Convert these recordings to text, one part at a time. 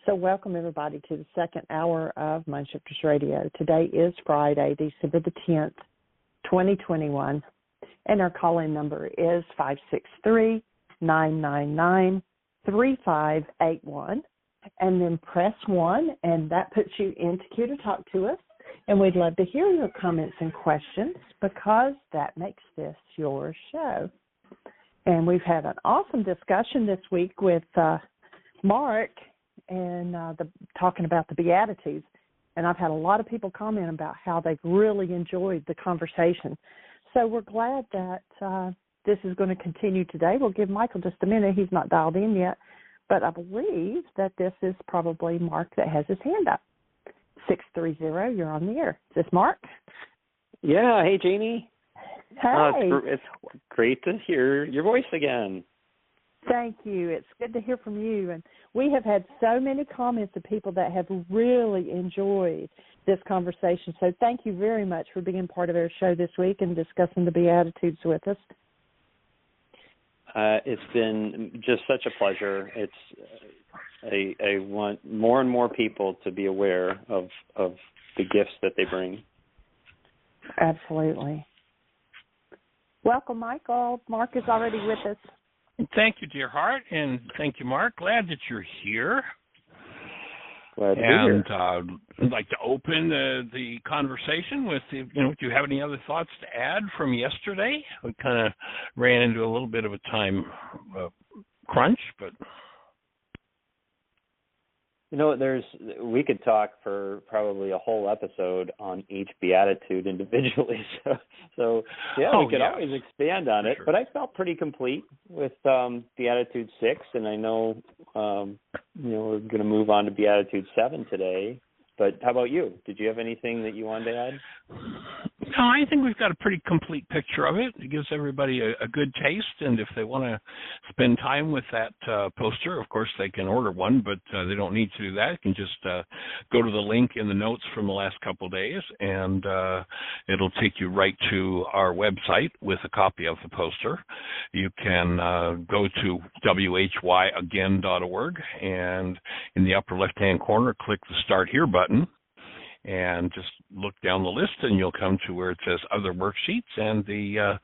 So welcome, everybody, to the second hour of Mindshifters Radio. Today is Friday, December the 10th, 2021, and our call-in number is 563-999-3581, and then press 1, and that puts you into queue to talk to us, and we'd love to hear your comments and questions because that makes this your show. And we've had an awesome discussion this week with Mark and talking about the Beatitudes, and I've had a lot of people comment about how they've really enjoyed the conversation. So we're glad that this is going to continue today. We'll give Michael just a minute. He's not dialed in yet, but I believe that this is probably Mark that has his hand up. 630, you're on the air. Is this Mark? Yeah. Hey, Jeannie. Hey. It's great to hear your voice again. Thank you. It's good to hear from you. And we have had so many comments of people that have really enjoyed this conversation. So thank you very much for being part of our show this week and discussing the Beatitudes with us. It's been just such a pleasure. I want more and more people to be aware of the gifts that they bring. Absolutely. Welcome, Michael. Mark is already with us. Thank you, dear heart, and thank you, Mark. Glad that you're here. Glad to be here. And I'd like to open the conversation with, do you have any other thoughts to add from yesterday? We kind of ran into a little bit of a time crunch, but... we could talk for probably a whole episode on each Beatitude individually. So we could always expand on it. Sure. But I felt pretty complete with Beatitude 6, and I know, we're going to move on to Beatitude 7 today. But how about you? Did you have anything that you wanted to add? No, I think we've got a pretty complete picture of it. It gives everybody a good taste, and if they want to spend time with that poster, of course, they can order one, but they don't need to do that. You can just go to the link in the notes from the last couple of days, and it'll take you right to our website with a copy of the poster. You can go to whyagain.org, and in the upper left-hand corner, click the Start Here button, and just look down the list, and you'll come to where it says Other Worksheets, and the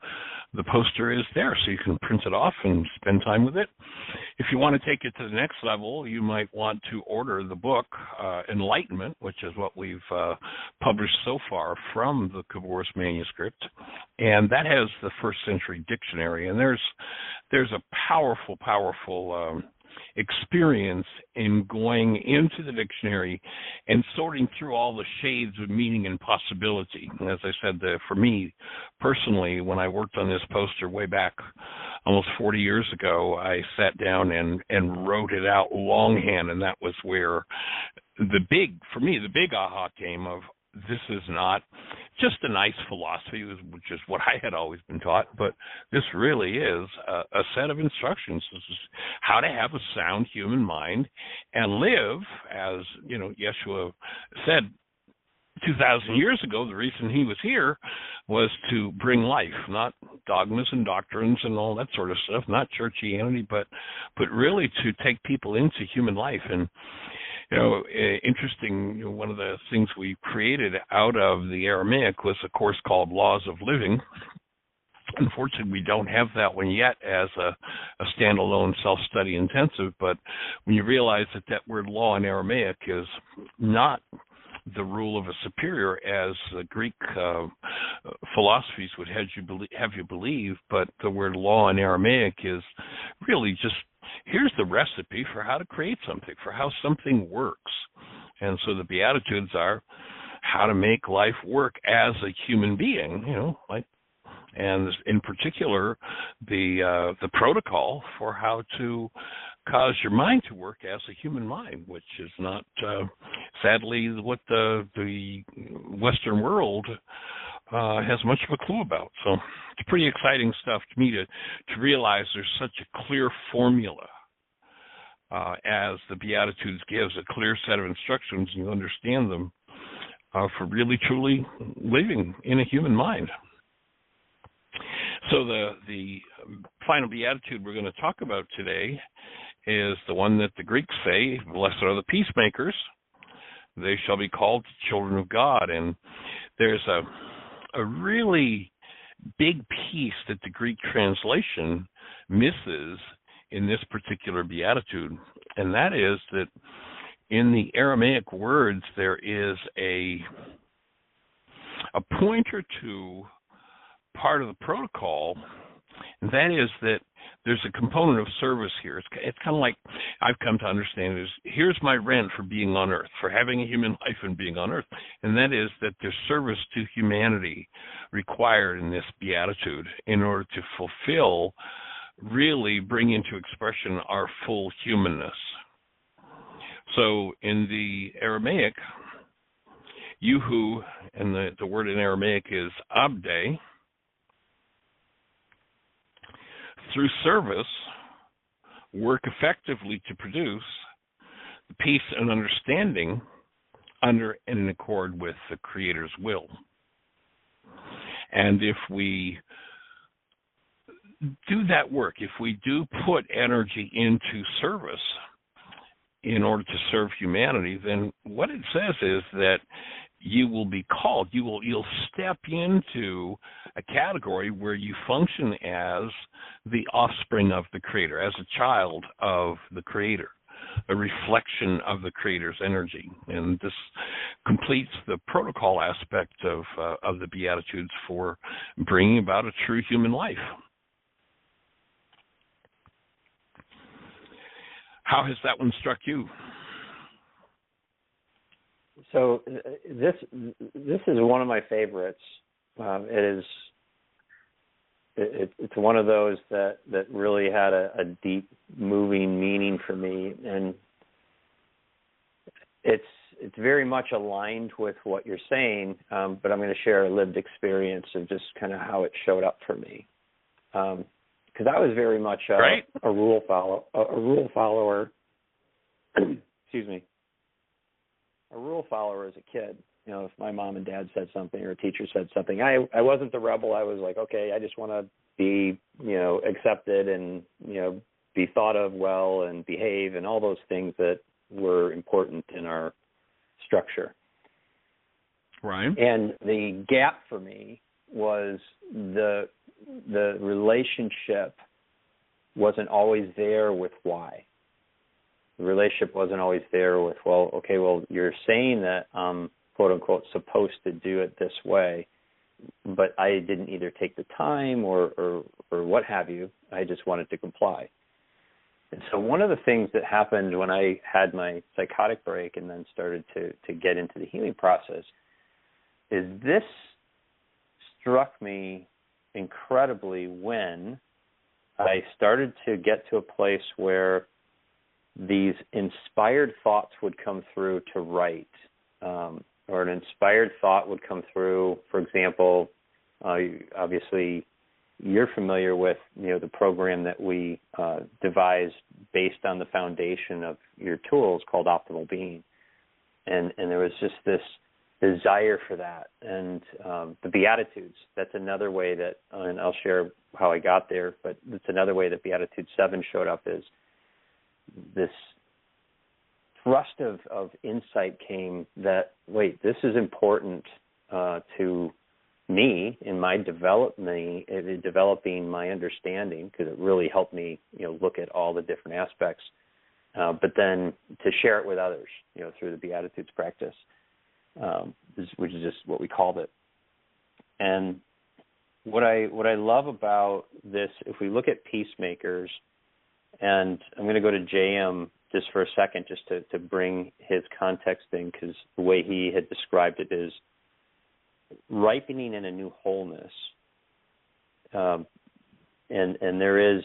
poster is there, so you can print it off and spend time with it. If you want to take it to the next level, you might want to order the book Enlightenment, which is what we've published so far from the coherence manuscript, and that has the first century dictionary, and there's a powerful experience in going into the dictionary and sorting through all the shades of meaning and possibility. And as I said, for me personally, when I worked on this poster way back almost 40 years ago, I sat down and wrote it out longhand, and that was where the big aha came of, this is not just a nice philosophy, which is what I had always been taught, but this really is a set of instructions. This is how to have a sound human mind and live, as Yeshua said 2,000 years ago. The reason he was here was to bring life, not dogmas and doctrines and all that sort of stuff, not churchianity, but really to take people into human life. And interesting, one of the things we created out of the Aramaic was a course called Laws of Living. Unfortunately, we don't have that one yet as a standalone self-study intensive, but when you realize that word law in Aramaic is not the rule of a superior as the Greek philosophies would have you believe, but the word law in Aramaic is really just, here's the recipe for how to create something, for how something works. And so the Beatitudes are how to make life work as a human being, and in particular, the protocol for how to cause your mind to work as a human mind, which is not, sadly, what the Western world has much of a clue about. So it's pretty exciting stuff to me to realize there's such a clear formula as the Beatitudes gives, a clear set of instructions, and you understand them for really, truly living in a human mind. So the final Beatitude we're going to talk about today is the one that the Greeks say, blessed are the peacemakers, they shall be called children of God. And there's a really big piece that the Greek translation misses in this particular beatitude, and that is that in the Aramaic words there is a pointer to part of the protocol, and that is that there's a component of service here. It's kind of like I've come to understand is here's my rent for being on earth, for having a human life and being on earth, and that is that there's service to humanity required in this beatitude in order to fulfill, really bring into expression our full humanness. So in the Aramaic, yuhu, and the word in Aramaic is abde. Through service, work effectively to produce the peace and understanding under and in accord with the Creator's will. And if we do that work, if we do put energy into service in order to serve humanity, then what it says is that you will be called, you'll step into a category where you function as the offspring of the Creator, as a child of the Creator, a reflection of the Creator's energy. And this completes the protocol aspect of the Beatitudes for bringing about a true human life. How has that one struck you? So this is one of my favorites. It's one of those that really had a deep, moving meaning for me, and it's very much aligned with what you're saying. But I'm going to share a lived experience of just kind of how it showed up for me, because I was very much a rule follower. Excuse me. A rule follower as a kid. You know, if my mom and dad said something or a teacher said something, I wasn't the rebel. I was like, okay, I just want to be, accepted and, be thought of well and behave and all those things that were important in our structure. Right. And the gap for me was the relationship wasn't always there with why. The relationship wasn't always there with, you're saying that I'm, quote unquote, supposed to do it this way, but I didn't either take the time or what have you. I just wanted to comply. And so one of the things that happened when I had my psychotic break and then started to get into the healing process is this struck me incredibly when I started to get to a place where these inspired thoughts would come through to write, or an inspired thought would come through. For example, obviously you're familiar with the program that we devised based on the foundation of your tools called Optimal Being, and there was just this desire for that. And the Beatitudes, that's another way that, and I'll share how I got there, but it's another way that Beatitude 7 showed up is this thrust of insight came that, wait, this is important to me in my developing my understanding, because it really helped me, look at all the different aspects, but then to share it with others, through the Beatitudes practice, which is just what we called it. And what I love about this, if we look at peacemakers, and I'm going to go to JM just for a second, just to bring his context in, because the way he had described it is ripening in a new wholeness. And there is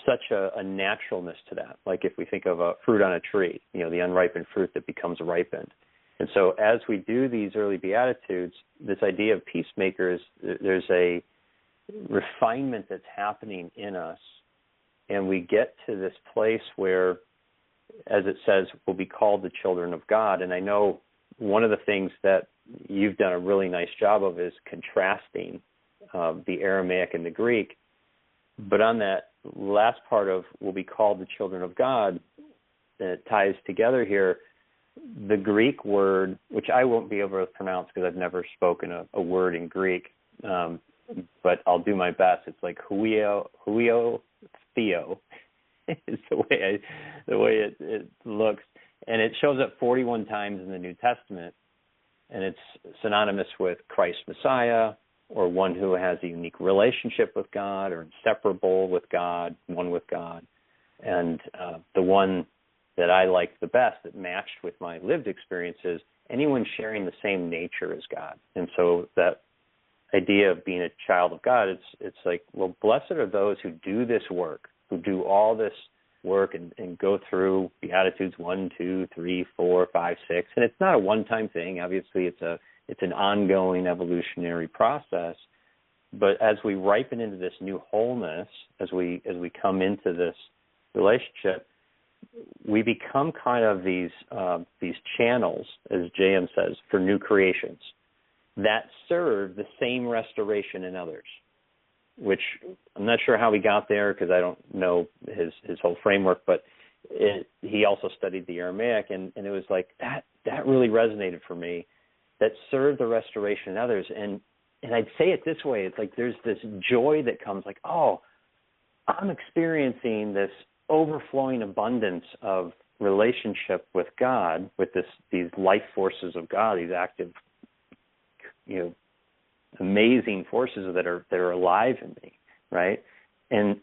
such a naturalness to that. Like if we think of a fruit on a tree, the unripened fruit that becomes ripened. And so as we do these early Beatitudes, this idea of peacemakers, there's a refinement that's happening in us. And we get to this place where, as it says, we'll be called the children of God. And I know one of the things that you've done a really nice job of is contrasting the Aramaic and the Greek. But on that last part of will be called the children of God, that ties together here the Greek word, which I won't be able to pronounce because I've never spoken a word in Greek, but I'll do my best. It's like huio theo is the way it looks, and it shows up 41 times in the New Testament, and it's synonymous with Christ Messiah, or one who has a unique relationship with God, or inseparable with God, one with God. And the one that I liked the best, that matched with my lived experiences, anyone sharing the same nature as God. And so that idea of being a child of God, it's like, well, blessed are those who do this work, who do all this work and go through Beatitudes 1, 2, 3, 4, 5, 6. And it's not a one-time thing. Obviously, it's an ongoing evolutionary process. But as we ripen into this new wholeness, as we come into this relationship, we become kind of these channels, as J.M. says, for new creations that serve the same restoration in others, which I'm not sure how he got there because I don't know his whole framework, but he also studied the Aramaic, and it was like that really resonated for me, that serve the restoration in others. And I'd say it this way, it's like there's this joy that comes like, oh, I'm experiencing this overflowing abundance of relationship with God, with these life forces of God, these active, amazing forces that are alive in me, right? And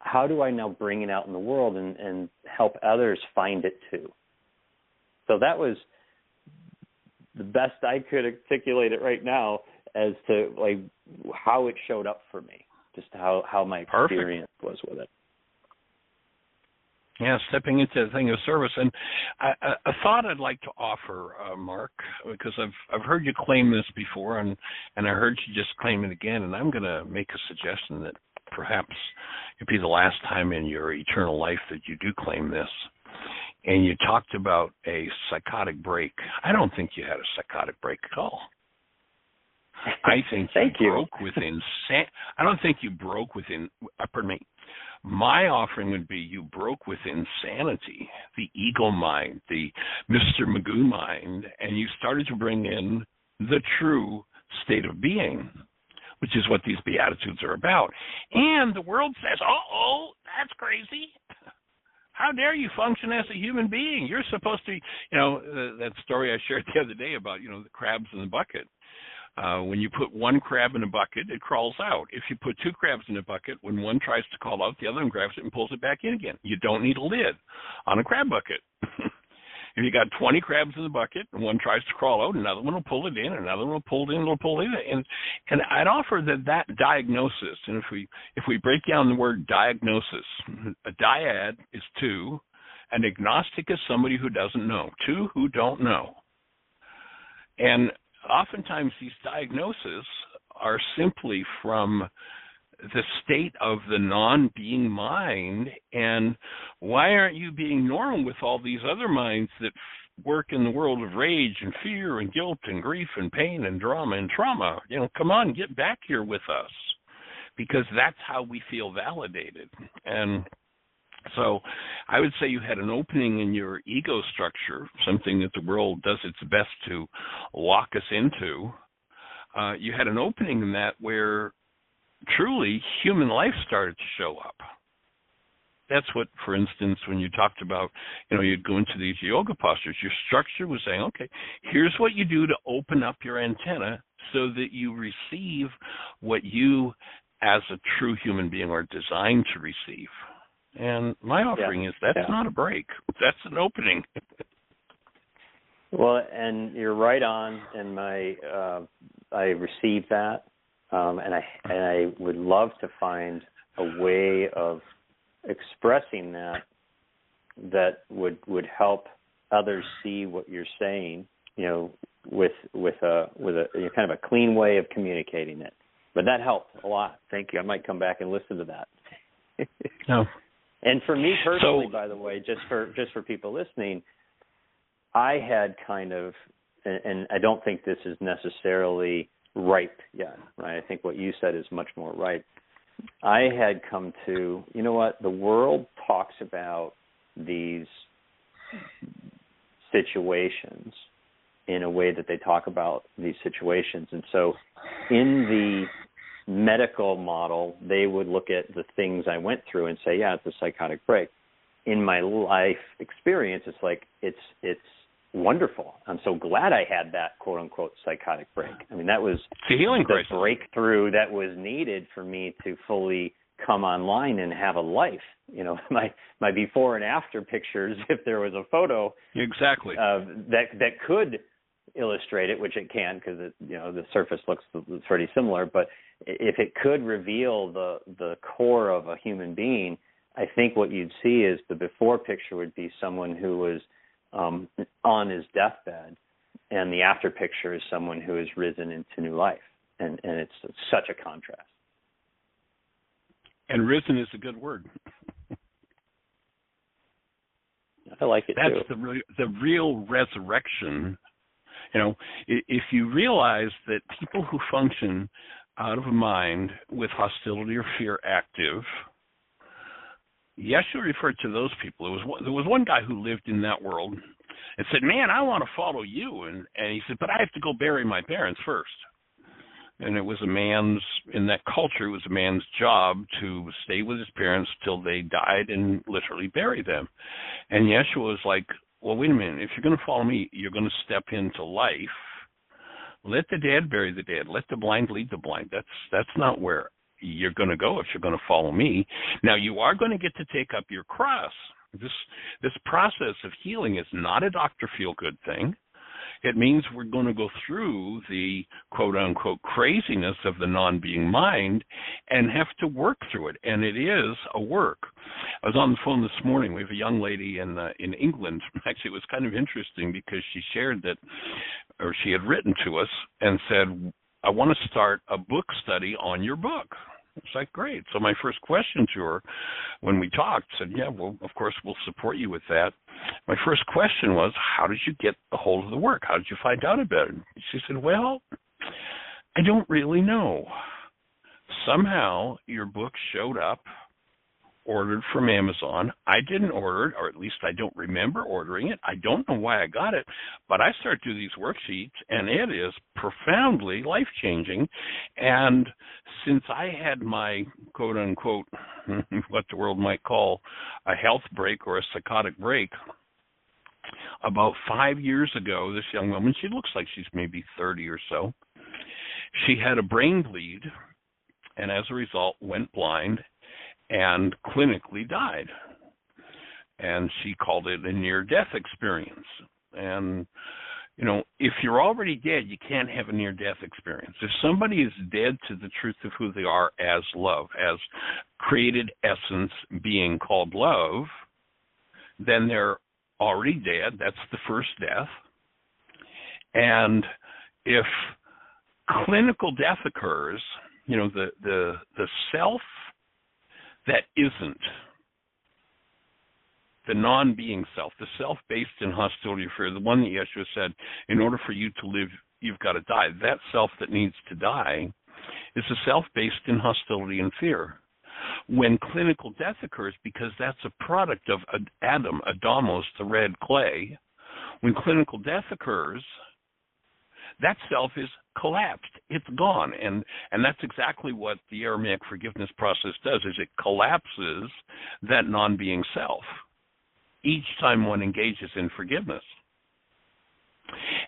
how do I now bring it out in the world and help others find it too? So that was the best I could articulate it right now as to like how it showed up for me, just how my experience was with it. Yeah, stepping into the thing of service. And a thought I'd like to offer, Mark, because I've heard you claim this before, and I heard you just claim it again, and I'm going to make a suggestion that perhaps it'd be the last time in your eternal life that you do claim this. And you talked about a psychotic break. I don't think you had a psychotic break at all. I think you broke with I don't think you broke within, pardon me. My offering would be you broke with insanity, the ego mind, the Mr. Magoo mind, and you started to bring in the true state of being, which is what these Beatitudes are about. And the world says, uh-oh, that's crazy. How dare you function as a human being? You're supposed to, that story I shared the other day about, the crabs in the bucket. When you put one crab in a bucket, it crawls out. If you put two crabs in a bucket, when one tries to crawl out, the other one grabs it and pulls it back in again. You don't need a lid on a crab bucket. If you got 20 crabs in the bucket and one tries to crawl out, another one will pull it in, another one will pull it in, it'll pull it in. And I'd offer that diagnosis, and if we break down the word diagnosis, a dyad is two, an agnostic is somebody who doesn't know, two who don't know. And oftentimes these diagnoses are simply from the state of the non-being mind, and why aren't you being normal with all these other minds that work in the world of rage and fear and guilt and grief and pain and drama and trauma? Come on, get back here with us, because that's how we feel validated. And so I would say you had an opening in your ego structure, something that the world does its best to lock us into. You had an opening in that where truly human life started to show up. That's what, for instance, when you talked about, you'd go into these yoga postures, your structure was saying, okay, here's what you do to open up your antenna so that you receive what you as a true human being are designed to receive. And my offering is that's not a break. That's an opening. Well, and you're right on, and I received that, and I would love to find a way of expressing that would help others see what you're saying, with a kind of a clean way of communicating it. But that helped a lot. Thank you. I might come back and listen to that. No. And for me personally, by the way, just for people listening, I had kind of, and I don't think this is necessarily ripe yet, right? I think what you said is much more ripe. I had come to, you know what, the world talks about these situations in a way that they talk about these situations. And so in the medical model, they would look at the things I went through and say, yeah, it's a psychotic break. In my life experience, it's like, it's wonderful. I'm so glad I had that quote unquote psychotic break. I mean, that was the healing the crisis. Breakthrough that was needed for me to fully come online and have a life. You know, my before and after pictures, if there was a photo exactly that could illustrate it, which it can, because the surface looks pretty similar, but if it could reveal the core of a human being, I think what you'd see is the before picture would be someone who was on his deathbed, and the after picture is someone who has risen into new life, and it's such a contrast. And risen is a good word. I like it That's too. The real resurrection. You know, if you realize that people who function out of a mind with hostility or fear active, Yeshua referred to those people. There was one guy who lived in that world and said, man, I want to follow you. And he said, but I have to go bury my parents first. And it was in that culture, it was a man's job to stay with his parents till they died and literally bury them. And Yeshua was like, well, wait a minute. If you're going to follow me, you're going to step into life. Let the dead bury the dead. Let the blind lead the blind. That's not where you're going to go if you're going to follow me. Now, you are going to get to take up your cross. This process of healing is not a Dr. Feel-Good thing. It means we're going to go through the quote-unquote craziness of the non-being mind and have to work through it, and it is a work. I was on the phone this morning. We have a young lady in England. Actually, it was kind of interesting because she shared that, or she had written to us and said, I want to start a book study on your book. It's like, great. So my first question to her when we talked said, yeah, well, of course, we'll support you with that. My first question was, how did you get a hold of the work? How did you find out about it? She said, well, I don't really know. Somehow your book showed up, ordered from Amazon. I didn't order it, or at least I don't remember ordering it. I don't know why I got it, but I started to do these worksheets, and it is profoundly life-changing. And since I had my quote-unquote, what the world might call a health break or a psychotic break, about 5 years ago, this young woman, she looks like she's maybe 30 or so, she had a brain bleed, and as a result went blind and clinically died. And she called it a near-death experience. And, you know, if you're already dead, you can't have a near-death experience. If somebody is dead to the truth of who they are as love, as created essence being called love, then they're already dead. That's the first death. And if clinical death occurs, you know, the self that isn't the non-being self, the self based in hostility or fear, the one that Yeshua said, in order for you to live, you've got to die. That self that needs to die is a self based in hostility and fear. When clinical death occurs, because that's a product of Adam, Adamos, the red clay, when clinical death occurs, that self is collapsed. It's gone. And that's exactly what the Aramaic forgiveness process does, is it collapses that non-being self each time one engages in forgiveness.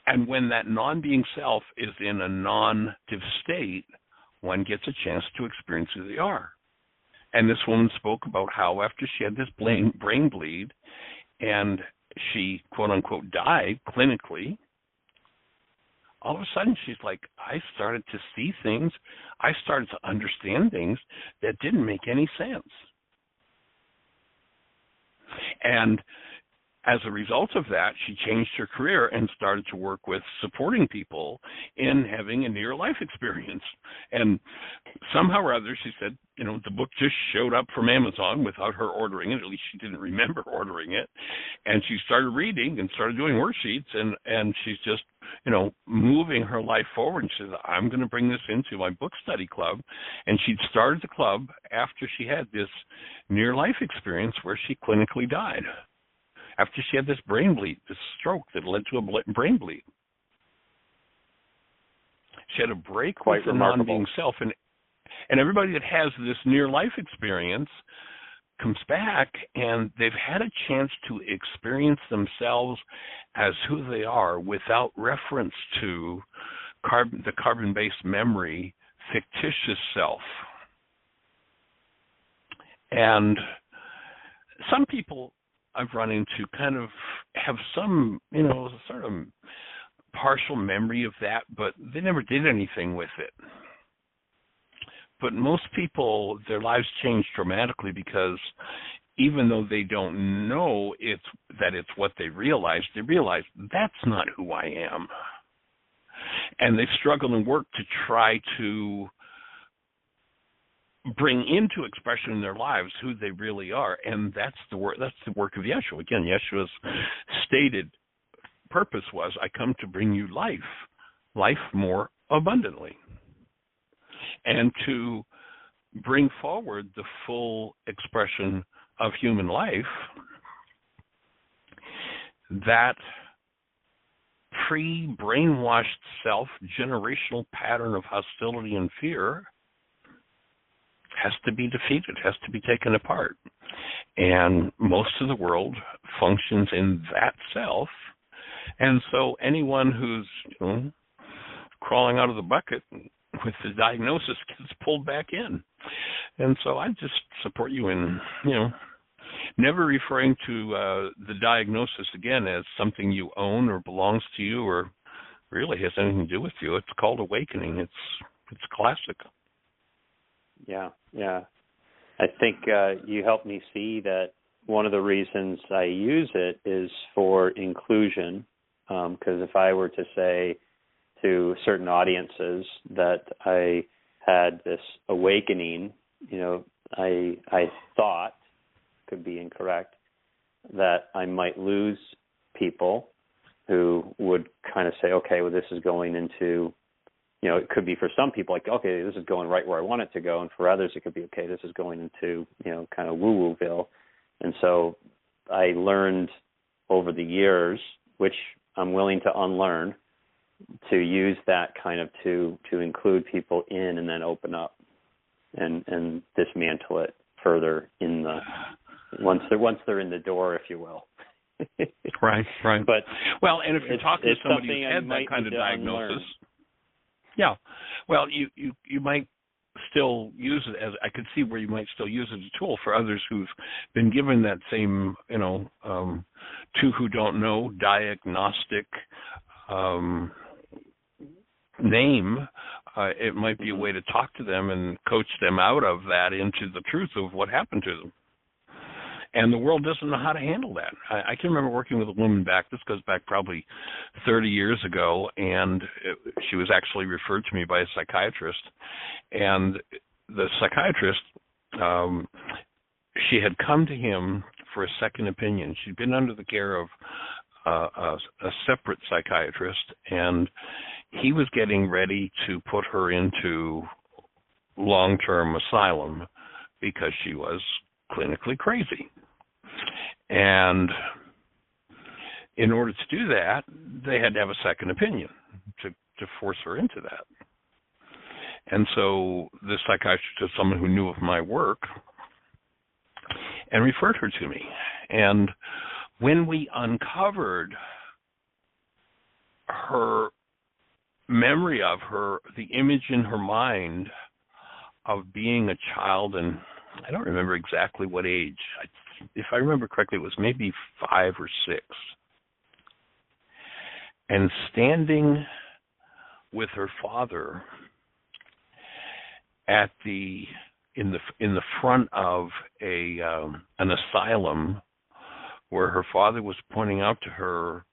And when that non-being self is in a non-active state, one gets a chance to experience who they are. And this woman spoke about how after she had this brain bleed and she, quote-unquote, died clinically, all of a sudden she's like, I started to see things, I started to understand things that didn't make any sense. And as a result of that, she changed her career and started to work with supporting people in having a near-life experience. And somehow or other, she said, you know, the book just showed up from Amazon without her ordering it. At least she didn't remember ordering it. And she started reading and started doing worksheets, and she's just moving her life forward. And she said, I'm going to bring this into my book study club. And she'd started the club after she had this near-life experience where she clinically died, after she had this brain bleed, this stroke that led to a brain bleed. She had a break with the non-being self. And everybody that has this near-life experience comes back, and they've had a chance to experience themselves as who they are without reference to the carbon-based memory, fictitious self. And some people I've run into kind of have some, sort of partial memory of that, but they never did anything with it. But most people, their lives change dramatically because even though they don't know it's what they realize that's not who I am. And they struggle and work to try to bring into expression in their lives who they really are. And that's the work of Yeshua. Again, Yeshua's stated purpose was, I come to bring you life more abundantly, and to bring forward the full expression of human life. That pre-brainwashed self-generational pattern of hostility and fear has to be defeated, has to be taken apart. And most of the world functions in that self. And so anyone who's crawling out of the bucket with the diagnosis gets pulled back in. And so I just support you in, never referring to the diagnosis again as something you own or belongs to you or really has anything to do with you. It's called awakening. It's classic. Yeah. I think you helped me see that one of the reasons I use it is for inclusion, because if I were to say to certain audiences that I had this awakening, I thought, could be incorrect, that I might lose people who would kind of say, okay, well, this is going into, it could be for some people like, okay, this is going right where I want it to go. And for others, it could be, okay, this is going into, kind of woo-wooville. And so I learned over the years, which I'm willing to unlearn, to use that kind of to include people in and then open up and dismantle it further in the once they're in the door, if you will. Right. But and if you're talking to somebody who's had that kind of diagnosis, yeah. Well, you might still use it as, I could see where you might still use it as a tool for others who've been given that same, to who don't know, diagnostic name. It might be a way to talk to them and coach them out of that into the truth of what happened to them. And the world doesn't know how to handle that. I can remember working with a woman this goes back probably 30 years ago, and she was actually referred to me by a psychiatrist. And the psychiatrist, she had come to him for a second opinion. She'd been under the care of a separate psychiatrist, and he was getting ready to put her into long-term asylum because she was clinically crazy. And in order to do that, they had to have a second opinion to force her into that. And so the psychiatrist is someone who knew of my work and referred her to me. And when we uncovered her memory of her, the image in her mind of being a child, and I don't remember exactly what age. If I remember correctly, it was maybe 5 or 6. And standing with her father in the front of an asylum, where her father was pointing out to her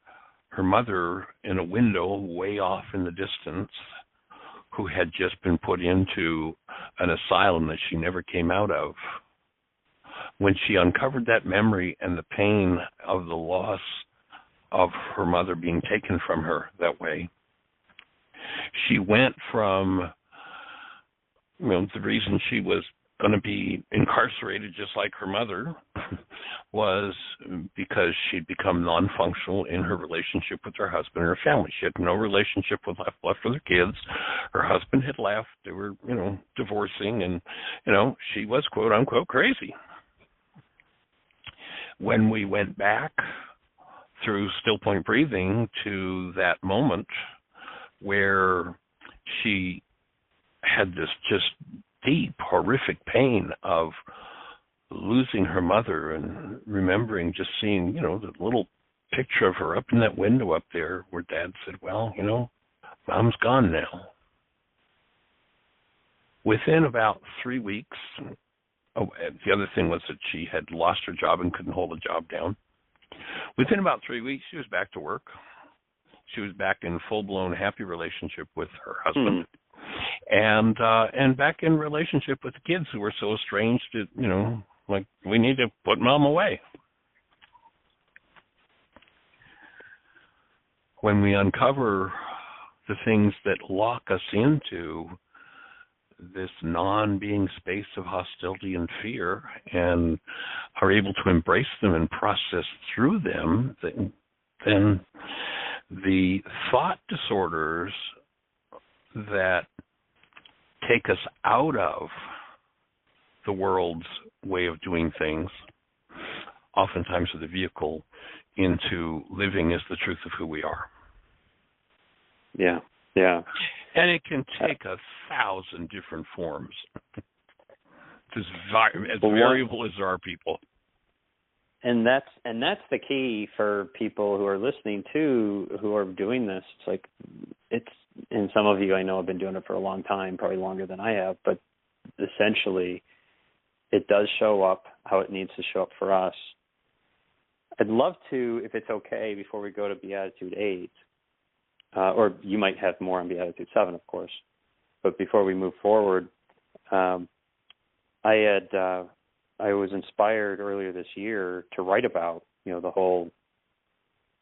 mother in a window way off in the distance, who had just been put into an asylum that she never came out of. When she uncovered that memory and the pain of the loss of her mother being taken from her that way. She went from, the reason she was going to be incarcerated just like her mother was because she'd become non-functional in her relationship with her husband and her family. She had no relationship left with her kids. Her husband had left. They were, divorcing, and, she was, quote unquote, crazy. When we went back through still point breathing to that moment where she had this just deep, horrific pain of losing her mother, and remembering just seeing, the little picture of her up in that window up there where Dad said, well, Mom's gone now. Within about 3 weeks, the other thing was that she had lost her job and couldn't hold a job down. Within about 3 weeks, she was back to work. She was back in full-blown happy relationship with her husband. And back in relationship with the kids who were so estranged that, like, we need to put Mom away. When we uncover the things that lock us into this non-being space of hostility and fear and are able to embrace them and process through them, then the thought disorders that take us out of the world's way of doing things oftentimes are the vehicle into living as the truth of who we are. Yeah. And it can take 1,000 different forms. It's as variable as there are people. And that's the key for people who are listening too, who are doing this. And some of you I know have been doing it for a long time, probably longer than I have, but essentially it does show up how it needs to show up for us. I'd love to, if it's okay, before we go to Beatitude 8, or you might have more on Beatitude 7, of course, but before we move forward, I was inspired earlier this year to write about, the whole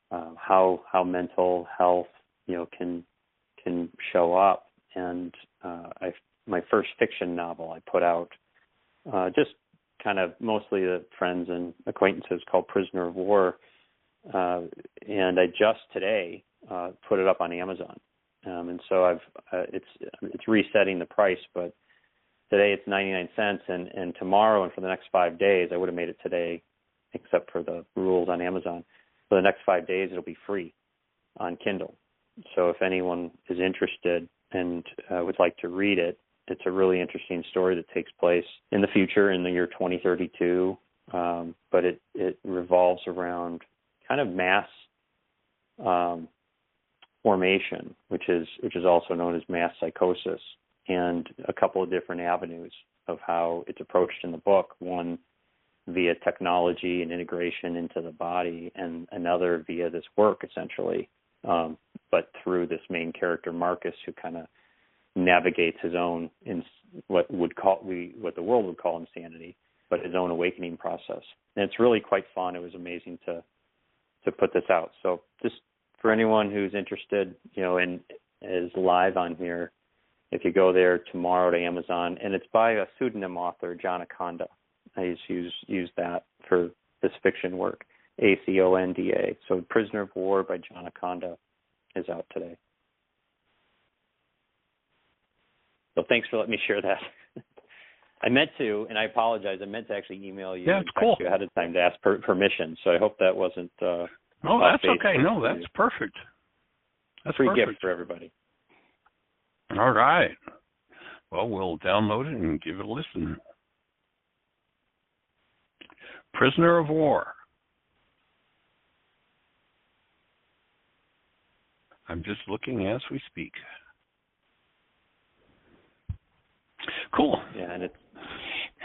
how mental health, can show up. And my first fiction novel I put out, just kind of mostly the friends and acquaintances, called Prisoner of War, and I just today put it up on Amazon, and so it's resetting the price, but today it's 99 cents, and tomorrow and for the next 5 days, I would have made it today, except for the rules on Amazon. For the next 5 days, it'll be free on Kindle. So if anyone is interested and would like to read it, it's a really interesting story that takes place in the future, in the year 2032, but it revolves around kind of mass formation, which is also known as mass psychosis, and a couple of different avenues of how it's approached in the book. One via technology and integration into the body, and another via this work, essentially, but through this main character, Marcus, who kind of navigates his own what the world would call insanity, but his own awakening process. And it's really quite fun. It was amazing to put this out. So just for anyone who's interested, and is live on here, if you go there tomorrow to Amazon, and it's by a pseudonym author, John Aconda. I just use that for this fiction work, Aconda. So Prisoner of War by John Aconda is out today. So thanks for letting me share that. I meant to, and I apologize, I meant to actually email you, yeah, it's cool, you ahead of time to ask permission, so I hope that wasn't... no, that's okay. No, that's perfect. That's free perfect. gift for everybody. All right. Well, we'll download it and give it a listen. Prisoner of War. I'm just looking as we speak. Cool. Yeah, and it's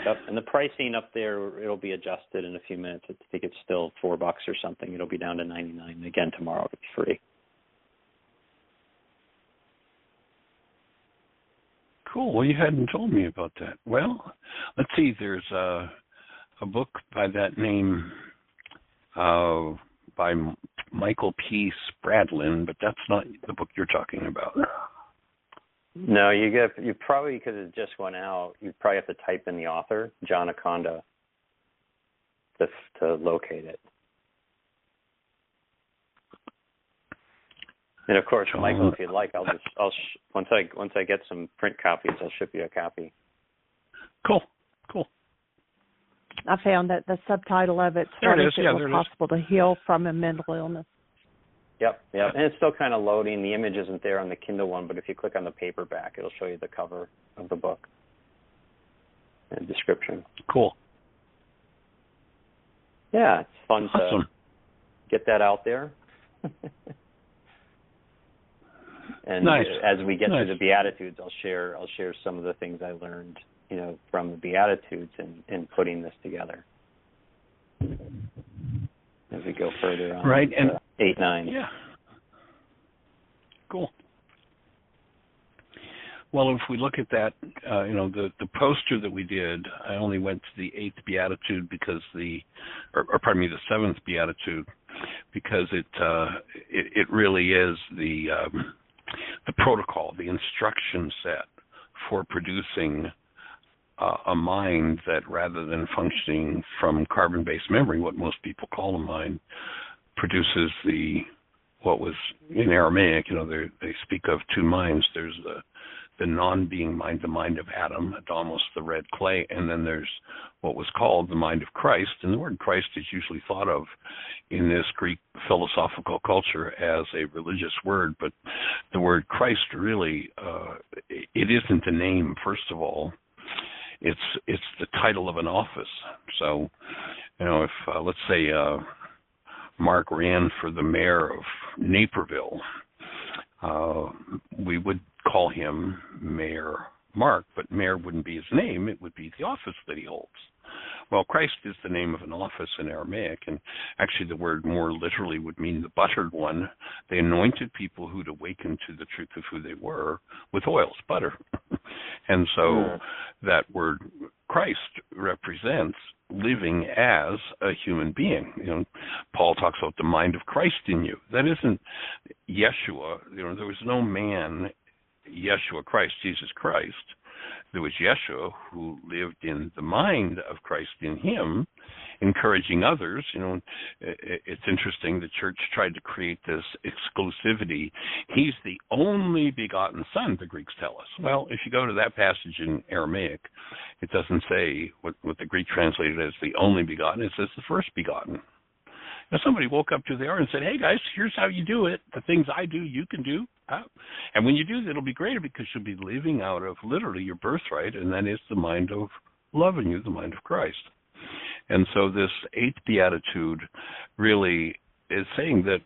up, and the pricing up there, it'll be adjusted in a few minutes. I think it's still $4 or something. It'll be down to $99. Again, tomorrow it'll be free. Cool. Well, you hadn't told me about that. Well, let's see. There's a book by that name by Michael P. Spradlin, but that's not the book you're talking about. No, you probably, because it just went out, you probably have to type in the author, John Akonda, to locate it. And of course, Michael, if you'd like, once I get some print copies, I'll ship you a copy. Cool. I found that the subtitle of it's there "What it if is. it were possible to heal from a mental illness?" Yep, and it's still kind of loading. The image isn't there on the Kindle one, but if you click on the paperback, it'll show you the cover of the book and description. Cool. Yeah, it's fun to get that out there. And nice. As we get to the Beatitudes, I'll share some of the things I learned, from the Beatitudes in putting this together. As we go further on, right, and 8, 9. Yeah. Cool. Well, if we look at that, the poster that we did, I only went to the 8th Beatitude because the 7th Beatitude, because it really is the protocol, the instruction set for producing a mind that, rather than functioning from carbon-based memory, what most people call a mind, produces what was in Aramaic, they speak of two minds. There's the non-being mind, the mind of Adam, Adamos, the red clay, and then there's what was called the mind of Christ. And the word Christ is usually thought of in this Greek philosophical culture as a religious word, but the word Christ really, it isn't a name, first of all. It's the title of an office. So, if let's say Mark ran for the mayor of Naperville, we would call him Mayor Mark, but mayor wouldn't be his name, it would be the office that he holds. Well, Christ is the name of an office in Aramaic, and actually the word more literally would mean the buttered one. They anointed people who'd awakened to the truth of who they were with oils, butter. And so that word Christ represents living as a human being. Paul talks about the mind of Christ in you. That isn't Yeshua. There was no man, Yeshua Christ, Jesus Christ. There was Yeshua, who lived in the mind of Christ in him, encouraging others. It's interesting, the church tried to create this exclusivity. He's the only begotten Son, the Greeks tell us. Well, if you go to that passage in Aramaic, it doesn't say what the Greek translated as the only begotten. It says the first begotten. Now, somebody woke up to there and said, hey, guys, here's how you do it. The things I do, you can do. And when you do, it'll be greater because you'll be living out of literally your birthright, and that is the mind of love in you, the mind of Christ. And so this 8th Beatitude really is saying that,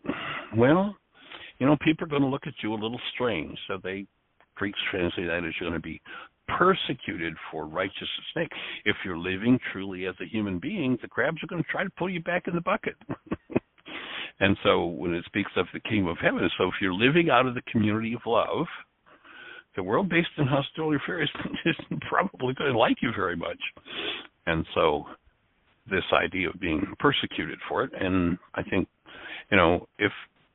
people are going to look at you a little strange. So Greeks translate that as you're going to be persecuted for righteousness' sake. If you're living truly as a human being, the crabs are going to try to pull you back in the bucket. And so when it speaks of the kingdom of heaven, so if you're living out of the community of love, the world based in hostility or fear isn't probably going to like you very much. And so this idea of being persecuted for it, and I think, if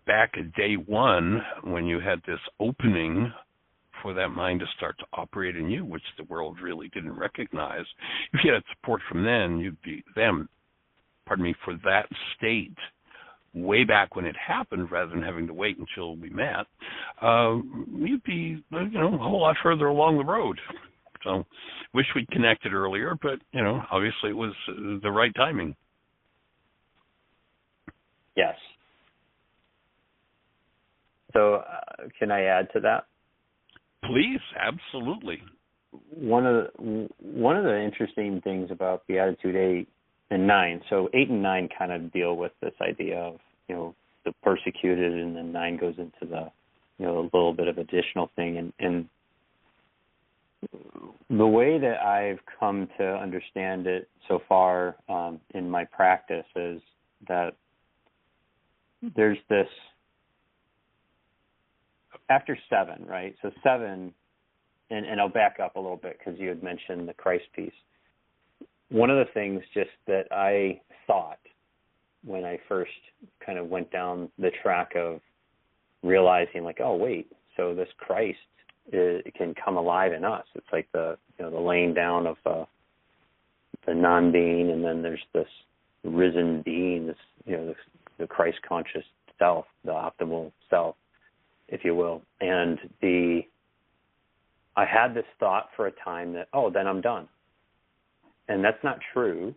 back at day one, when you had this opening for that mind to start to operate in you, which the world really didn't recognize, if you had support from for that state, way back when it happened, rather than having to wait until we met, you'd be, a whole lot further along the road. So, wish we'd connected earlier, but, obviously it was the right timing. Yes. So, can I add to that? Please, absolutely. One of the interesting things about Beatitude 8 and 9, so 8 and 9 kind of deal with this idea of, the persecuted, and then 9 goes into the, a little bit of additional thing. And the way that I've come to understand it so far in my practice is that there's this, after 7, right? So 7, and I'll back up a little bit because you had mentioned the Christ piece. One of the things just that I thought when I first kind of went down the track of realizing, like, oh, wait, so this Christ can come alive in us. It's like the laying down of the non-being, and then there's this risen being, this the Christ conscious self, the optimal self, if you will. And I had this thought for a time that, oh, then I'm done. And that's not true.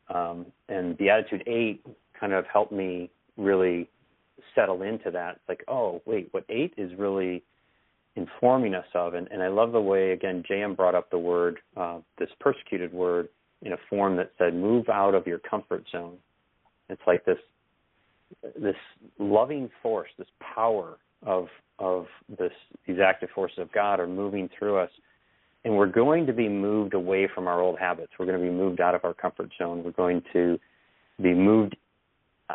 And Beatitude 8 kind of helped me really settle into that. It's like, oh, wait, what 8 is really informing us of. And I love the way, again, J.M. brought up the word, this persecuted word, in a form that said, move out of your comfort zone. It's like this loving force, this power of these active forces of God are moving through us. And we're going to be moved away from our old habits. We're going to be moved out of our comfort zone. We're going to be moved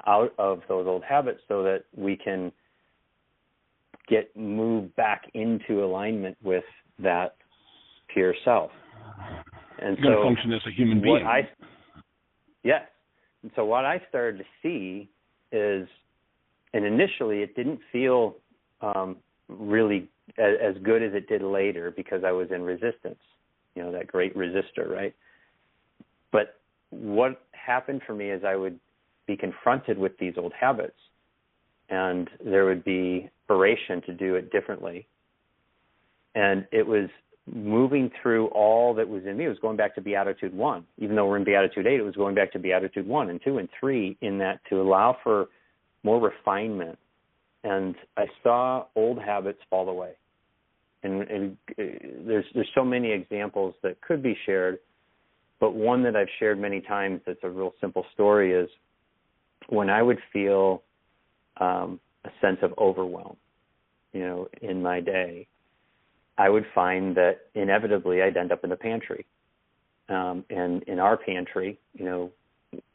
out of those old habits so that we can get moved back into alignment with that pure self. And you're going to function as a human being. Yes. And so what I started to see is, and initially it didn't feel really as good as it did later because I was in resistance, that great resistor, right? But what happened for me is I would be confronted with these old habits, and there would be inspiration to do it differently. And it was moving through all that was in me. It was going back to Beatitude 1. Even though we're in Beatitude 8, it was going back to Beatitude 1 and 2 and 3 in that to allow for more refinement. And I saw old habits fall away. And there's so many examples that could be shared, but one that I've shared many times that's a real simple story is when I would feel a sense of overwhelm, in my day, I would find that inevitably I'd end up in the pantry. And in our pantry,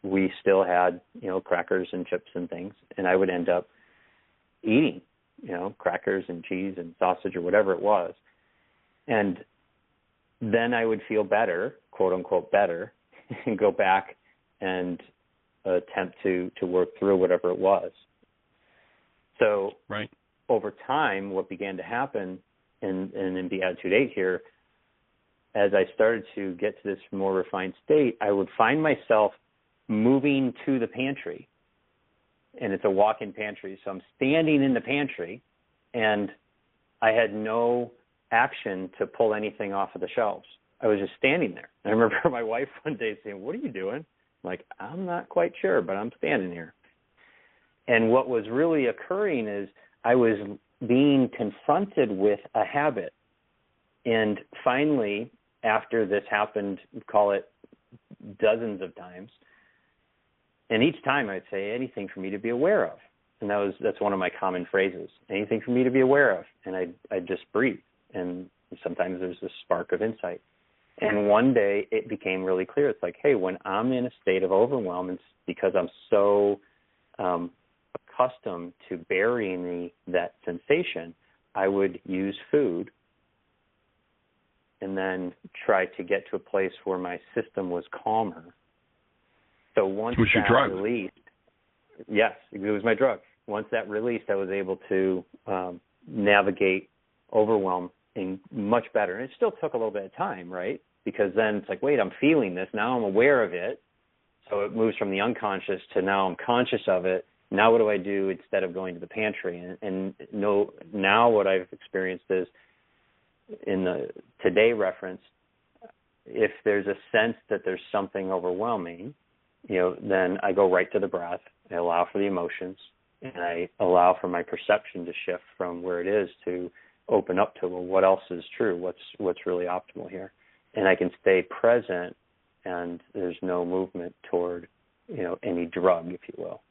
we still had, crackers and chips and things, and I would end up eating, crackers and cheese and sausage or whatever it was. And then I would feel better, quote unquote better, and go back and attempt to work through whatever it was. So right. Over time, what began to happen in Beatitude 8 here, as I started to get to this more refined state, I would find myself moving to the pantry. And it's a walk-in pantry. So I'm standing in the pantry, and I had no action to pull anything off of the shelves. I was just standing there. I remember my wife one day saying, "What are you doing?" I'm like, "I'm not quite sure, but I'm standing here." And what was really occurring is I was being confronted with a habit. And finally, after this happened, call it dozens of times, and each time I'd say, anything for me to be aware of. And that's one of my common phrases, anything for me to be aware of. And I'd just breathe. And sometimes there's this spark of insight. And one day it became really clear. It's like, hey, when I'm in a state of overwhelm, it's because I'm so accustomed to burying that sensation, I would use food and then try to get to a place where my system was calmer. So once that released, yes, it was my drug. Once that released, I was able to navigate overwhelm much better. And it still took a little bit of time, right? Because then it's like, wait, I'm feeling this. Now I'm aware of it. So it moves from the unconscious to now I'm conscious of it. Now what do I do instead of going to the pantry? And now what I've experienced is, in the today reference, if there's a sense that there's something overwhelming, then I go right to the breath. I allow for the emotions, and I allow for my perception to shift from where it is to open up to, well, what else is true? What's really optimal here? And I can stay present, and there's no movement toward, any drug, if you will.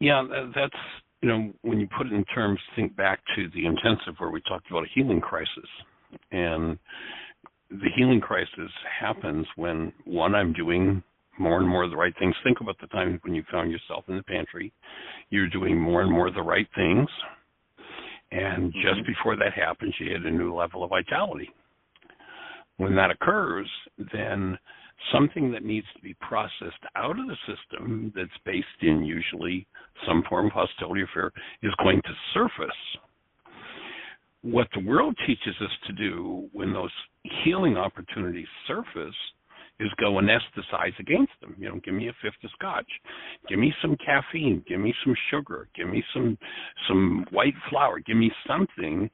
Yeah, that's, when you put it in terms, think back to the intensive where we talked about a healing crisis. And the healing crisis happens when, one, I'm doing more and more of the right things. Think about the time when you found yourself in the pantry. You're doing more and more of the right things. And just before that happens, you hit a new level of vitality. When that occurs, then something that needs to be processed out of the system that's based in usually some form of hostility or fear is going to surface. What the world teaches us to do when those healing opportunities surface is go anesthetize against them. Give me a fifth of scotch. Give me some caffeine. Give me some sugar. Give me some white flour. Give me something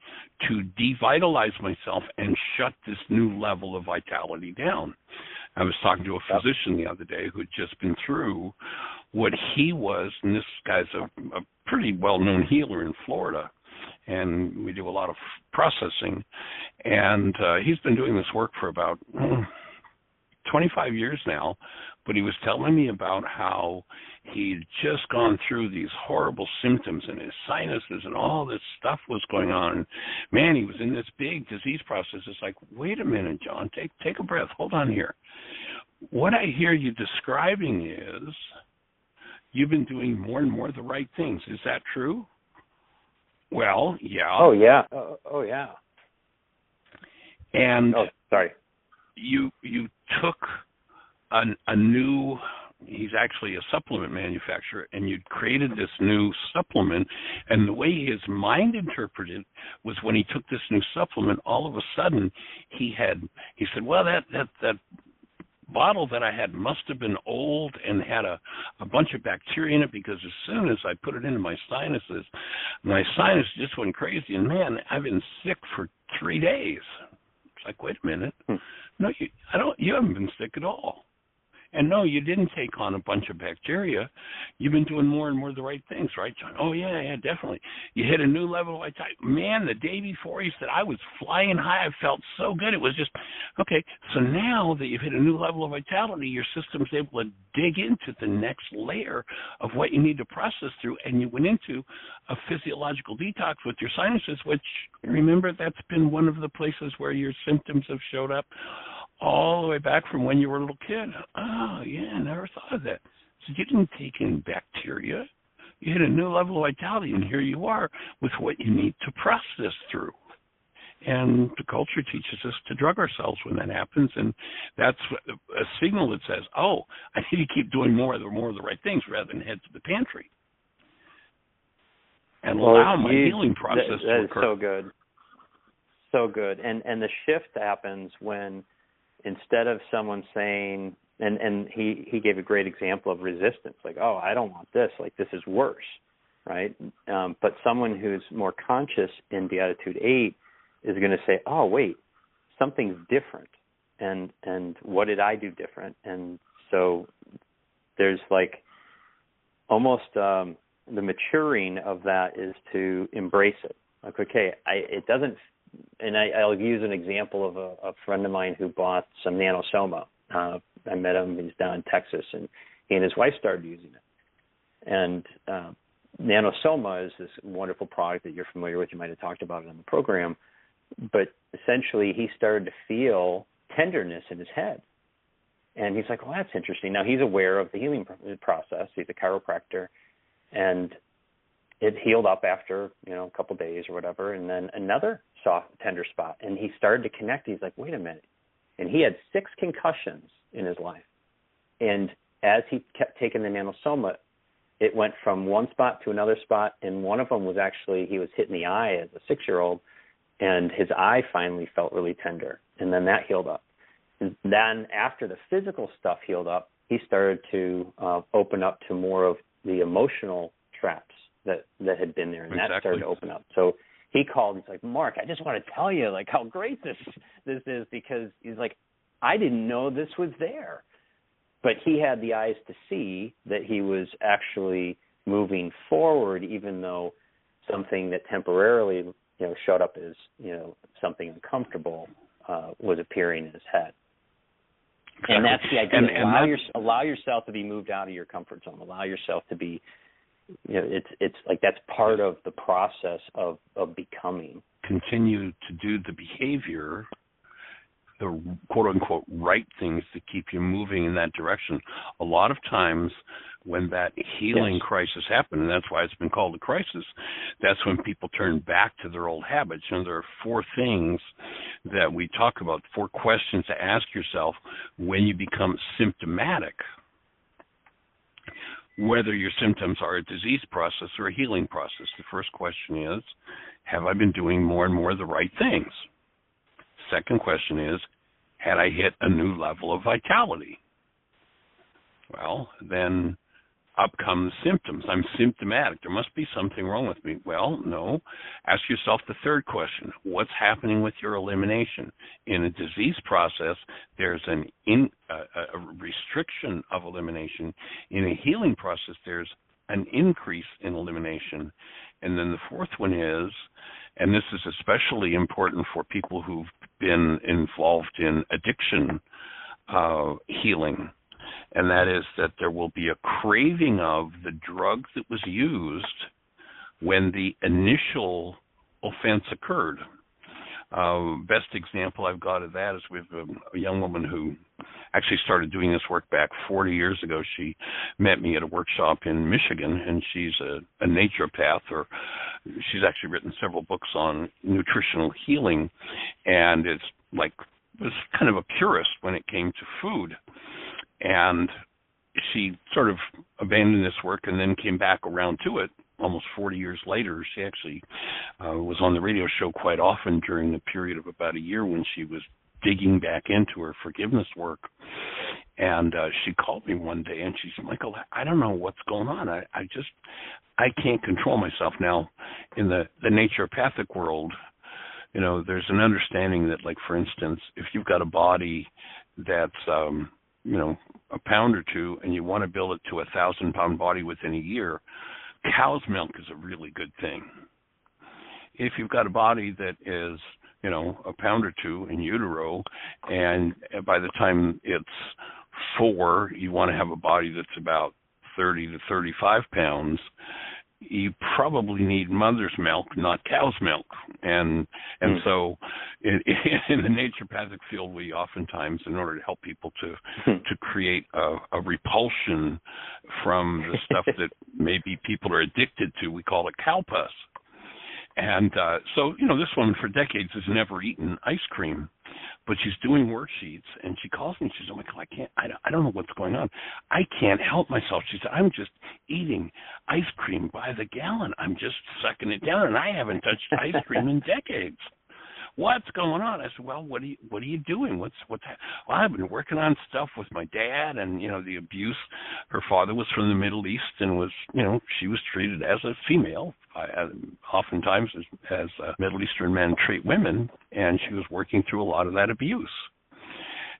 to devitalize myself and shut this new level of vitality down. I was talking to a physician the other day who had just been through what he was, and this guy's a pretty well-known healer in Florida, and we do a lot of processing, and he's been doing this work for about 25 years now, but he was telling me about how he'd just gone through these horrible symptoms and his sinuses and all this stuff was going on. And man, he was in this big disease process. It's like, wait a minute, John, take a breath. Hold on here. What I hear you describing is you've been doing more and more of the right things. Is that true? Well, yeah. Oh, yeah. Oh, yeah. And sorry. You took a new, he's actually a supplement manufacturer, and you'd created this new supplement, and the way his mind interpreted it was when he took this new supplement, all of a sudden he said, well, that bottle that I had must have been old and had a bunch of bacteria in it, because as soon as I put it into my sinuses, my sinus just went crazy, and man, I've been sick for 3 days. It's like, wait a minute. No, you haven't been sick at all. And no, you didn't take on a bunch of bacteria. You've been doing more and more of the right things, right, John? Oh, yeah, definitely. You hit a new level of vitality. Man, the day before he said, I was flying high. I felt so good. It was just, okay, so now that you've hit a new level of vitality, your system's able to dig into the next layer of what you need to process through, and you went into a physiological detox with your sinuses, which, remember, that's been one of the places where your symptoms have showed up all the way back from when you were a little kid. Oh, yeah, I never thought of that. So you didn't take in bacteria. You hit a new level of vitality, and here you are with what you need to process through. And the culture teaches us to drug ourselves when that happens, and that's a signal that says, oh, I need to keep doing more of the right things rather than head to the pantry. And allow my healing process to occur. That is so good. So good. And the shift happens when, instead of someone saying, and he gave a great example of resistance, like, oh, I don't want this, like this is worse, right? But someone who's more conscious in Beatitude 8 is going to say, oh, wait, something's different, and what did I do different? And so there's like almost the maturing of that is to embrace it. Like, okay, it doesn't. And I'll use an example of a friend of mine who bought some nanosoma. I met him. He's down in Texas, and he and his wife started using it. And nanosoma is this wonderful product that you're familiar with. You might have talked about it on the program. But essentially, he started to feel tenderness in his head. And he's like, well, that's interesting. Now, he's aware of the healing process. He's a chiropractor. And it healed up after, a couple of days or whatever, and then another soft, tender spot. And he started to connect. He's like, wait a minute. And he had 6 concussions in his life. And as he kept taking the nanosoma, it went from one spot to another spot, and one of them was actually, he was hit in the eye as a 6-year-old, and his eye finally felt really tender. And then that healed up. And then after the physical stuff healed up, he started to open up to more of the emotional traps that had been there, and that started to open up. So he called. He's like, Mark, I just want to tell you like how great this is, because he's like, I didn't know this was there, but he had the eyes to see that he was actually moving forward, even though something that temporarily showed up as something uncomfortable was appearing in his head. Exactly. And that's the idea. Allow yourself to be moved out of your comfort zone. Allow yourself to be. It's like that's part of the process of becoming. Continue to do the behavior, the quote-unquote right things to keep you moving in that direction. A lot of times when that healing crisis happened, and that's why it's been called a crisis, that's when people turn back to their old habits. There are 4 things that we talk about, 4 questions to ask yourself when you become symptomatic, whether your symptoms are a disease process or a healing process. The first question is, have I been doing more and more of the right things? Second question is, had I hit a new level of vitality? Well, then up come the symptoms. I'm symptomatic. There must be something wrong with me. Well, no. Ask yourself the third question. What's happening with your elimination? In a disease process, there's a restriction of elimination. In a healing process, there's an increase in elimination. And then the fourth one is, and this is especially important for people who've been involved in addiction healing, and that is that there will be a craving of the drug that was used when the initial offense occurred. Best example I've got of that is with a young woman who actually started doing this work back 40 years ago. She met me at a workshop in Michigan, and she's a naturopath, or she's actually written several books on nutritional healing, and it was kind of a purist when it came to food. And she sort of abandoned this work and then came back around to it almost 40 years later. She actually was on the radio show quite often during the period of about a year when she was digging back into her forgiveness work. And she called me one day and she said, Michael, I don't know what's going on. I can't control myself. Now, in the naturopathic world, there's an understanding that, like, for instance, if you've got a body that's a pound or two, and you want to build it to a 1,000-pound body within a year, cow's milk is a really good thing. If you've got a body that is, a pound or two in utero, and by the time it's 4, you want to have a body that's about 30 to 35 pounds, you probably need mother's milk, not cow's milk. And so in the naturopathic field, we oftentimes, in order to help people to create a repulsion from the stuff that maybe people are addicted to, we call it cow pus. And so, this woman for decades has never eaten ice cream, but she's doing worksheets, and she calls me and she says, oh, Michael, I don't know what's going on. I can't help myself. She said, I'm just eating ice cream by the gallon. I'm just sucking it down, and I haven't touched ice cream in decades. What's going on? I said, well, what are you doing? Well, I've been working on stuff with my dad, and the abuse. Her father was from the Middle East, and was she was treated as a female, oftentimes as Middle Eastern men treat women, and she was working through a lot of that abuse.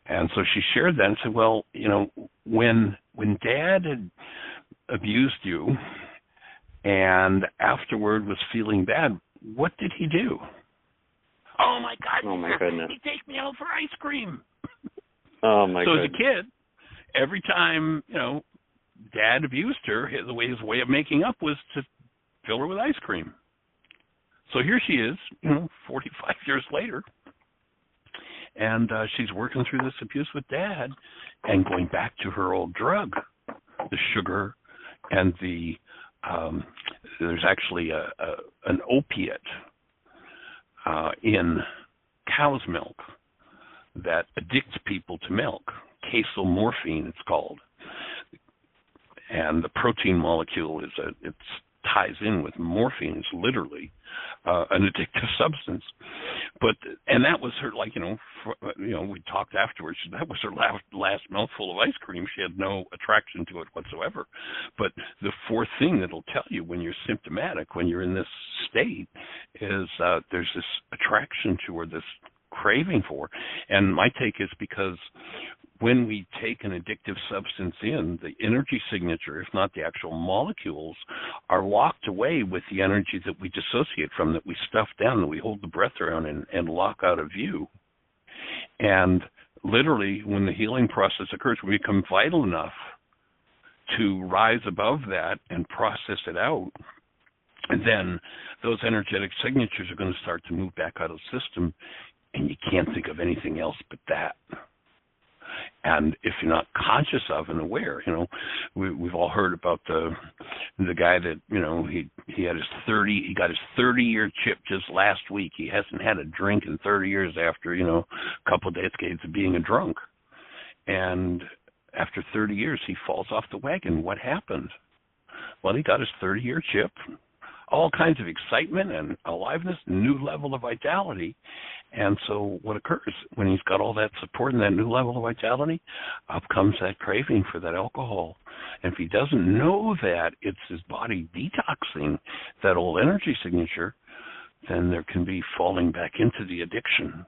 And so she shared that and said, well, when Dad had abused you, and afterward was feeling bad, what did he do? Oh, my God. Oh, my goodness. He take me out for ice cream. Oh, my goodness. So as a kid, every time, Dad abused her, his way of making up was to fill her with ice cream. So here she is, 45 years later, and she's working through this abuse with Dad and going back to her old drug, the sugar, and there's actually an opiate in cow's milk that addicts people to milk. Casomorphine, it's called. And the protein molecule it ties in with morphine. It's literally an addictive substance. And that was her, we talked afterwards. That was her last mouthful of ice cream. She had no attraction to it whatsoever. But the fourth thing that'll tell you when you're symptomatic, when you're in this state, is there's this attraction to, or this craving for. And my take is because when we take an addictive substance in, the energy signature, if not the actual molecules, are locked away with the energy that we dissociate from, that we stuff down, that we hold the breath around and lock out of view. And literally, when the healing process occurs, we become vital enough to rise above that and process it out. And then those energetic signatures are going to start to move back out of the system, and you can't think of anything else but that. And if you're not conscious of and aware, we've all heard about the guy that, he got his 30-year chip just last week. He hasn't had a drink in 30 years after, a couple of decades of being a drunk. And after 30 years, he falls off the wagon. What happened? Well, he got his 30-year chip, all kinds of excitement and aliveness, new level of vitality. And so what occurs when he's got all that support and that new level of vitality, up comes that craving for that alcohol. And if he doesn't know that it's his body detoxing that old energy signature, then there can be falling back into the addiction.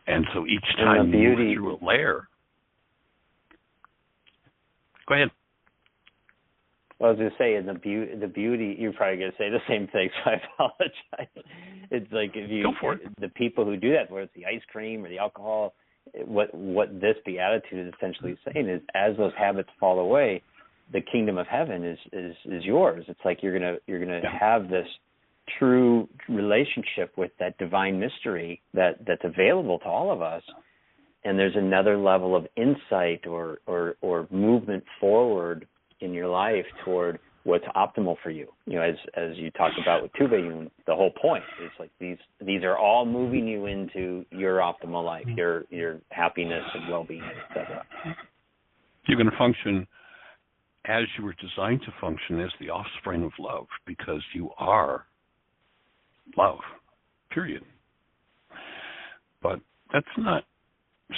And so each time you move through a layer. Go ahead. Well, I was going to say, in the beauty, you're probably going to say the same thing, so I apologize. It's like Go for it. The people who do that, whether it's the ice cream or the alcohol, what this beatitude is essentially saying is, as those habits fall away, the kingdom of heaven is yours. It's like you're gonna have this true relationship with that divine mystery that's available to all of us. And there's another level of insight or movement forward in your life toward what's optimal for you. As you talked about with Tuve, the whole point is like these are all moving you into your optimal life, your happiness and well-being, etc. You're going to function as you were designed to function, as the offspring of love, because you are love, period. But that's not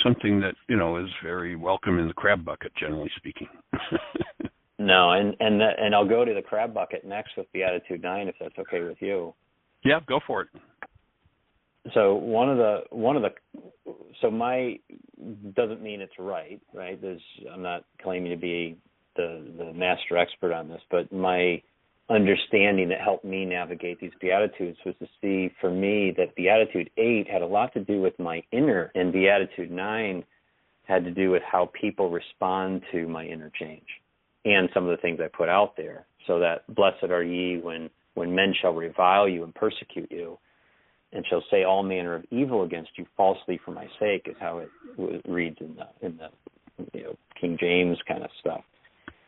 something that, is very welcome in the crab bucket, generally speaking. No, and I'll go to the crab bucket next with Beatitude 9, if that's okay with you. Yeah, go for it. So my doesn't mean it's right? I'm not claiming to be the master expert on this, but my understanding that helped me navigate these Beatitudes was to see, for me, that Beatitude 8 had a lot to do with my inner, and Beatitude 9 had to do with how people respond to my inner change and some of the things I put out there. So that blessed are ye when men shall revile you and persecute you, and shall say all manner of evil against you falsely for my sake, is how it reads in the King James kind of stuff.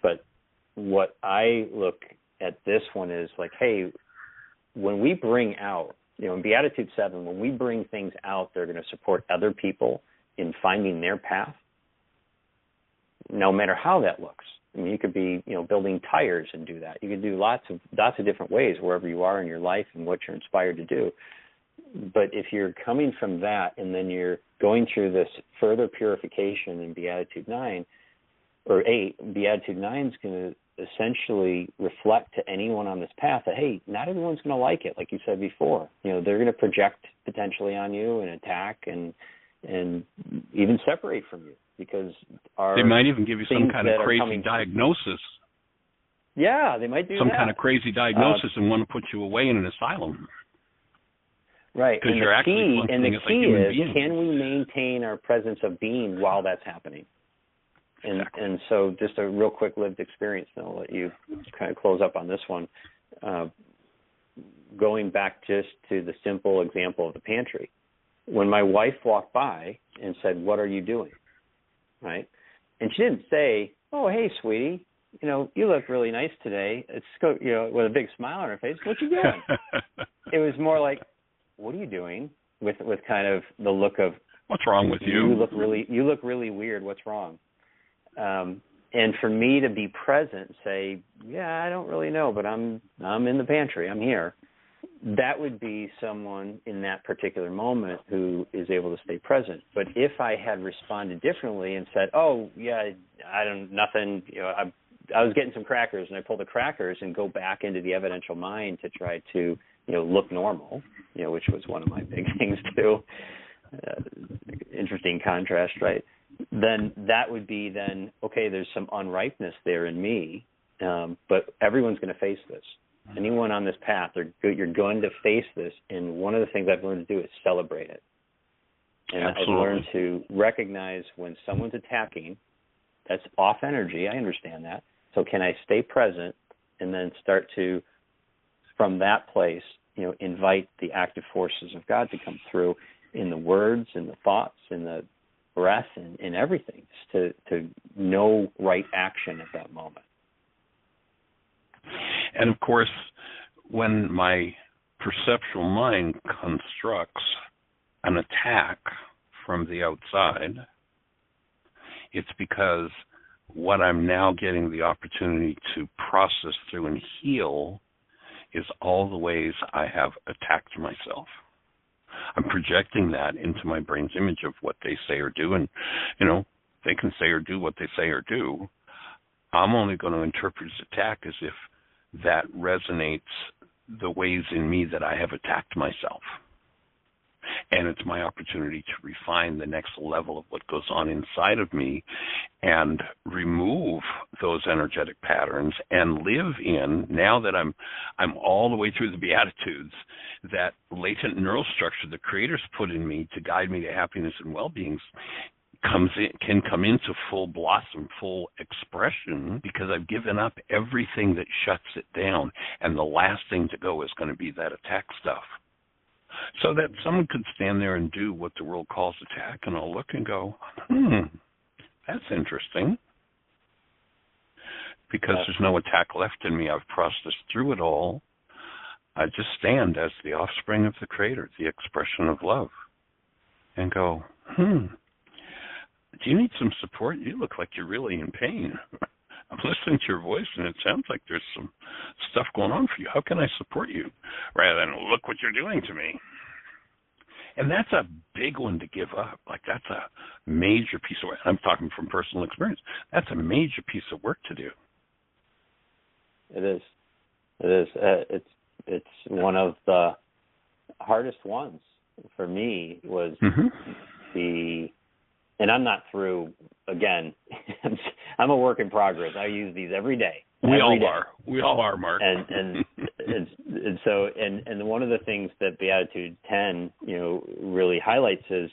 But what I look at this one is like, hey, when we bring out, in Beatitude 7, when we bring things out that are going to support other people in finding their path, no matter how that looks. I mean, you could be, building tires and do that. You could do lots of different ways wherever you are in your life and what you're inspired to do. But if you're coming from that and then you're going through this further purification in Beatitude 9 or 8, Beatitude 9 is going to essentially reflect to anyone on this path that, hey, not everyone's going to like it, like you said before. They're going to project potentially on you and attack and even separate from you, because they might even give you some kind of crazy diagnosis. Yeah, they might do some kind of crazy diagnosis and want to put you away in an asylum. Right. Because you're actually functioning as a human being. Can we maintain our presence of being while that's happening? And so just a real quick lived experience, and I'll let you kind of close up on this one. Going back just to the simple example of the pantry. When my wife walked by and said, "What are you doing?" Right? And she didn't say, "Oh, hey, sweetie, you look really nice today." It's with a big smile on her face. "What you doing?" It was more like, "What are you doing?" With kind of the look of, "What's wrong with you? You look really weird. What's wrong?" And for me to be present and say, "Yeah, I don't really know, but I'm in the pantry. I'm here." That would be someone in that particular moment who is able to stay present. But if I had responded differently and said, "Oh, yeah, nothing, I was getting some crackers," and I pull the crackers and go back into the evidential mind to try to, look normal, which was one of my big things too. Interesting contrast, right? Then that would be okay, there's some unripeness there in me, but everyone's going to face this. Anyone on this path, you're going to face this, and one of the things I've learned to do is celebrate it. And Absolutely. I've learned to recognize when someone's attacking, that's off energy, I understand that. So can I stay present and then start to, from that place, invite the active forces of God to come through in the words, in the thoughts, in the breath and everything, just to know right action at that moment. And of course, when my perceptual mind constructs an attack from the outside, it's because what I'm now getting the opportunity to process through and heal is all the ways I have attacked myself. I'm projecting that into my brain's image of what they say or do, and, they can say or do what they say or do. I'm only going to interpret as attack as if that resonates the ways in me that I have attacked myself. And it's my opportunity to refine the next level of what goes on inside of me and remove those energetic patterns and live in, now that I'm all the way through the Beatitudes, that latent neural structure the Creator's put in me to guide me to happiness and well-being can come into full blossom, full expression, because I've given up everything that shuts it down. And the last thing to go is going to be that attack stuff. So that someone could stand there and do what the world calls attack, and I'll look and go, that's interesting. Because there's no attack left in me. I've processed through it all. I just stand as the offspring of the Creator, the expression of love, and go, do you need some support? You look like you're really in pain. I'm listening to your voice, and it sounds like there's some stuff going on for you. How can I support you? Rather than, look what you're doing to me. And that's a big one to give up. Like, that's a major piece of work. I'm talking from personal experience. That's a major piece of work to do. It is. It is. It's one of the hardest ones for me was and I'm not through, again, I'm a work in progress. I use these every day. We all are, Mark. And so one of the things that Beatitude 10, really highlights is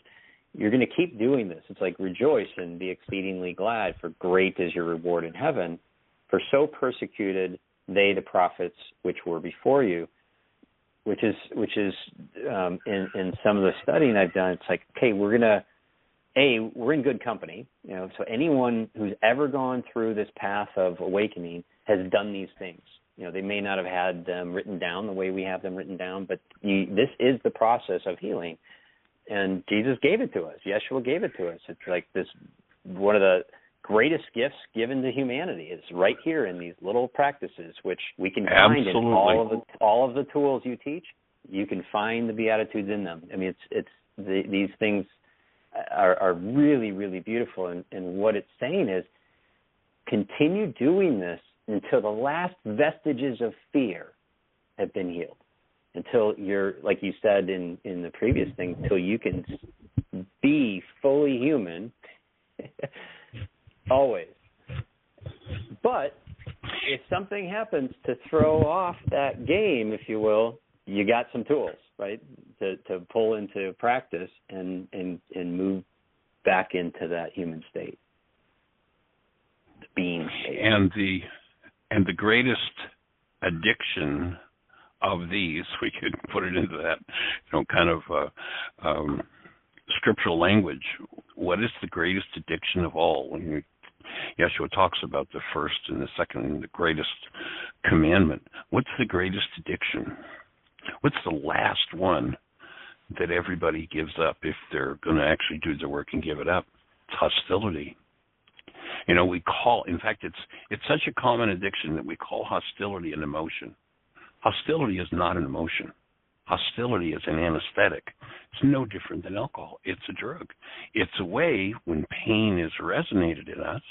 you're going to keep doing this. It's like, rejoice and be exceedingly glad, for great is your reward in heaven. For so persecuted they the prophets which were before you, which is in some of the studying I've done, it's like, okay, we're in good company. So anyone who's ever gone through this path of awakening has done these things. They may not have had them written down the way we have them written down, but this is the process of healing. And Jesus gave it to us. Yeshua gave it to us. It's like this, one of the greatest gifts given to humanity is right here in these little practices, which we can find in all of the tools you teach. You can find the Beatitudes in them. I mean, these things are really, really beautiful. And what it's saying is, continue doing this until the last vestiges of fear have been healed. Until you're, like you said in the previous thing, until you can be fully human, always. But if something happens to throw off that game, if you will, you got some tools, right, to pull into practice and move back into that human state, the being state. And the greatest addiction of these, we could put it into that, kind of scriptural language. What is the greatest addiction of all? When Yeshua talks about the first and the second and the greatest commandment, what's the greatest addiction? What's the last one that everybody gives up if they're going to actually do the work and give it up? It's hostility. In fact, it's such a common addiction that we call hostility an emotion. Hostility is not an emotion. Hostility is an anesthetic. It's no different than alcohol. It's a drug. It's a way, when pain is resonated in us,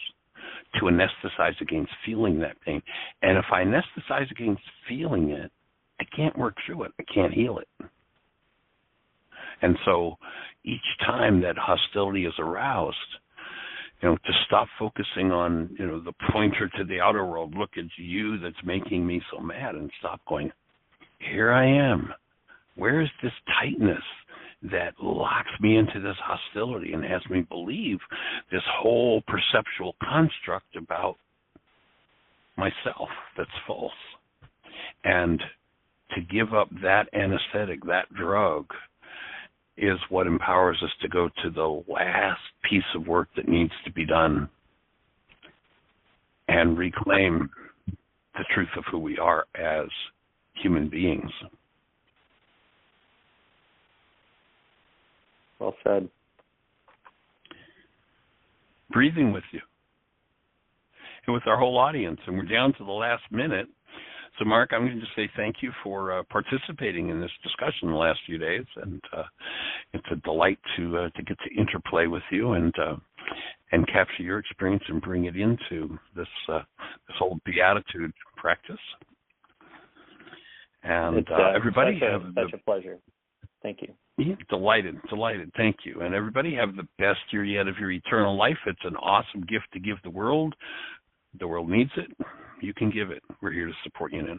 to anesthetize against feeling that pain. And if I anesthetize against feeling it, I can't work through it. I can't heal it. And so each time that hostility is aroused, to stop focusing on, the pointer to the outer world, look, it's you that's making me so mad, and stop going, here I am. Where is this tightness that locks me into this hostility and has me believe this whole perceptual construct about myself that's false? And to give up that anesthetic, that drug, is what empowers us to go to the last piece of work that needs to be done and reclaim the truth of who we are as human beings. Well said. Breathing with you and with our whole audience, and we're down to the last minute. So, Mark, I'm going to just say thank you for participating in this discussion the last few days, and it's a delight to get to interplay with you and capture your experience and bring it into this whole Beatitude practice. And it's, everybody such a pleasure. Thank you. Yeah, delighted. Thank you. And everybody have the best year yet of your eternal life. It's an awesome gift to give the world. The world needs it. You can give it. We're here to support you in it.